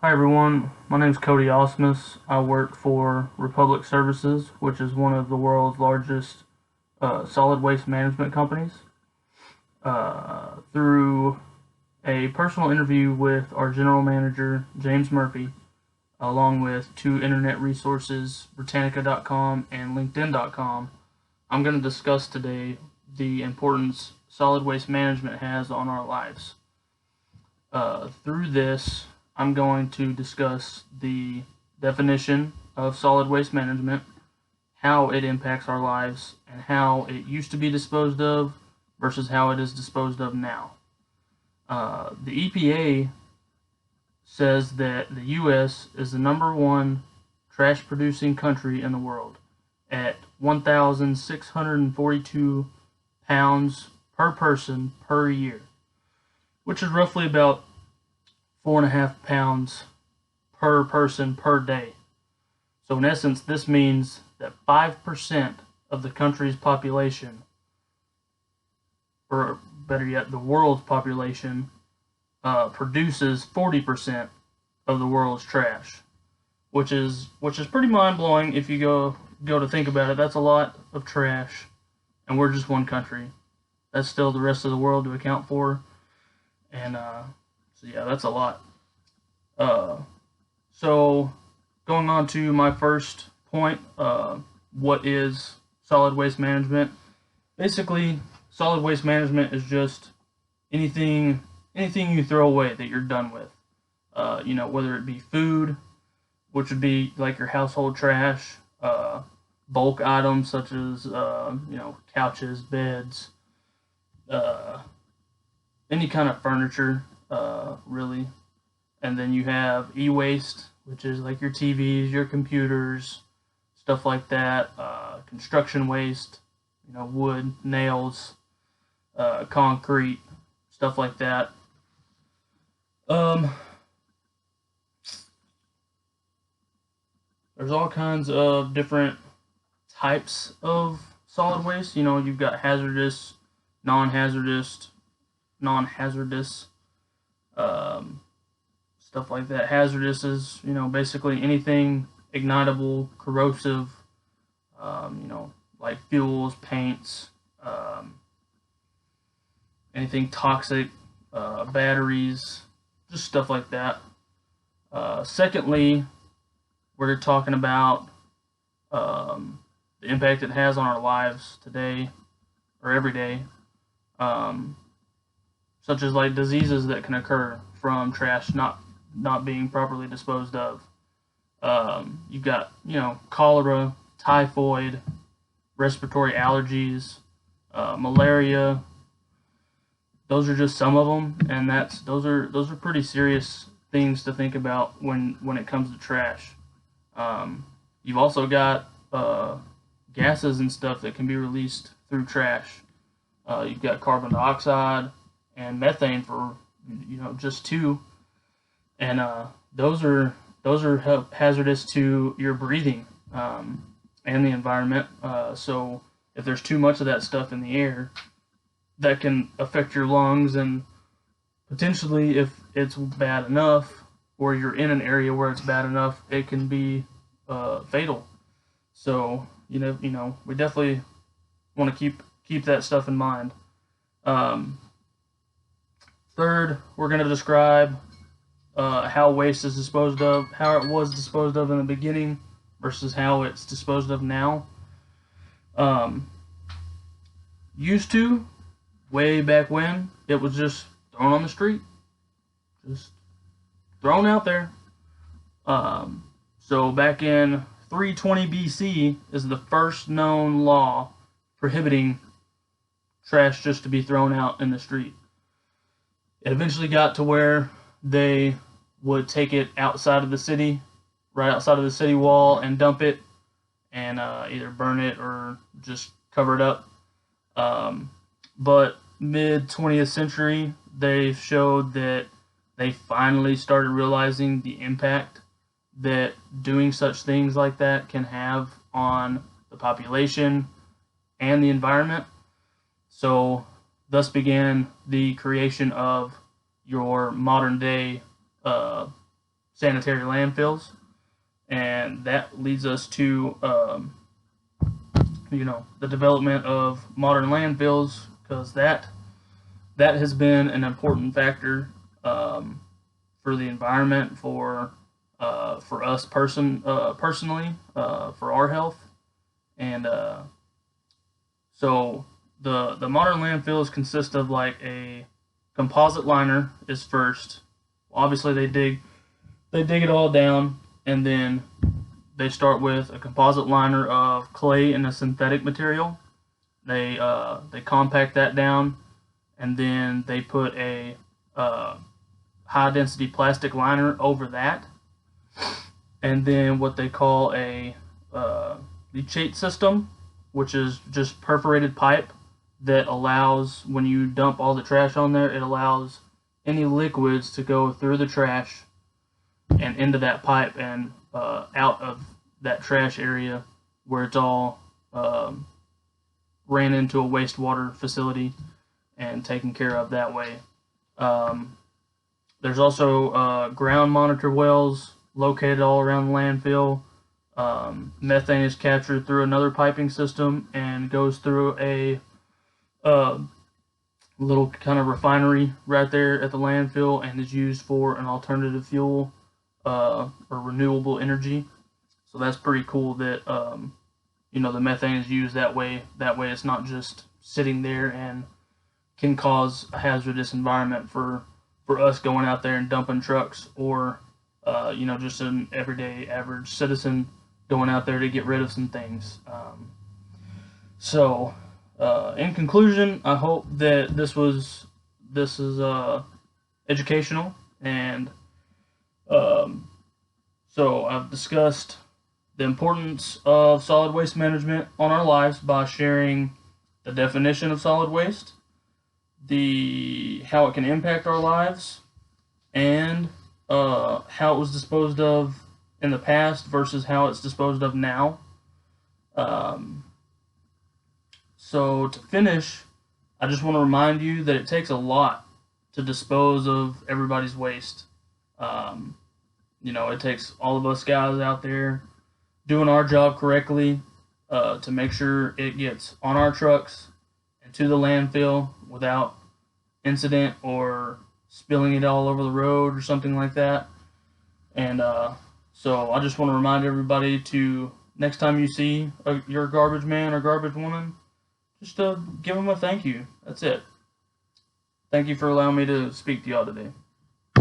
Hi everyone, my name is Cody Osmus. I work for Republic Services, which is one of the world's largest solid waste management companies. Through a personal interview with our general manager, James Murphy, along with two internet resources, Britannica.com and LinkedIn.com, I'm going to discuss today the importance solid waste management has on our lives. Through this, I'm going to discuss the definition of solid waste management, how it impacts our lives, and how it used to be disposed of versus how it is disposed of now. The EPA says that the U.S. is the number one trash producing country in the world at 1,642 pounds per person per year, which is roughly about 4.5 pounds per person per day. So, in essence, this means that 5% of the country's population, or better yet, the world's population, produces 40% of the world's trash, which is pretty mind blowing if you go to think about it. That's a lot of trash, and we're just one country. That's still the rest of the world to account for, and so yeah, that's a lot. Uh, so going on to my first point, what is solid waste management? Basically, solid waste management is just anything you throw away that you're done with. Whether it be food, which would be like your household trash, bulk items such as couches, beds, uh, any kind of furniture, really. And then you have e-waste, which is like your TVs, your computers, stuff like that. Construction waste, wood, nails, concrete, stuff like that. Um, there's all kinds of different types of solid waste. You've got hazardous, non-hazardous, non-hazardous, um, stuff like that. Hazardous is, basically anything ignitable, corrosive, like fuels, paints, anything toxic, batteries, just stuff like that. Secondly, we're talking about the impact it has on our lives today or every day, um, such as like diseases that can occur from trash not being properly disposed of. You've got cholera, typhoid, respiratory allergies, malaria. Those are just some of them, and those are pretty serious things to think about when it comes to trash. You've also got gases and stuff that can be released through trash. You've got carbon dioxide and methane for just two, and those are hazardous to your breathing, and the environment. So if there's too much of that stuff in the air, that can affect your lungs, and potentially, if it's bad enough, or you're in an area where it's bad enough, it can be fatal. So we definitely want to keep that stuff in mind. Um, Third, we're going to describe how waste is disposed of, how it was disposed of in the beginning versus how it's disposed of now. Um, Used to, way back when, it was just thrown on the street, just thrown out there. So back in 320 BC is the first known law prohibiting trash just to be thrown out in the street. It eventually got to where they would take it outside of the city, right outside of the city wall, and dump it, and either burn it or just cover it up. But mid 20th century, they showed that they finally started realizing the impact that doing such things like that can have on the population and the environment. So, thus began the creation of your modern day sanitary landfills, and that leads us to the development of modern landfills, because that has been an important factor for the environment, for us personally, for our health, and so the modern landfills consist of like a composite liner is first. Obviously, they dig it all down, and then they start with a composite liner of clay and a synthetic material. They compact that down, and then they put a high density plastic liner over that, and then what they call a leachate system, which is just perforated pipe that allows, when you dump all the trash on there, it allows any liquids to go through the trash and into that pipe and out of that trash area where it's all ran into a wastewater facility and taken care of that way. There's also ground monitor wells located all around the landfill. Methane is captured through another piping system and goes through a little kind of refinery right there at the landfill, and is used for an alternative fuel or renewable energy. So that's pretty cool that the methane is used that way. That way, it's not just sitting there and can cause a hazardous environment for us going out there and dumping trucks, or just an everyday average citizen going out there to get rid of some things. In conclusion, I hope that this is educational, and so I've discussed the importance of solid waste management on our lives by sharing the definition of solid waste, how it can impact our lives, and how it was disposed of in the past versus how it's disposed of now. So to finish, I just want to remind you that it takes a lot to dispose of everybody's waste. It takes all of us guys out there doing our job correctly to make sure it gets on our trucks and to the landfill without incident or spilling it all over the road or something like that. And so I just want to remind everybody to, next time you see your garbage man or garbage woman, just give them a thank you. That's it. Thank you for allowing me to speak to y'all today.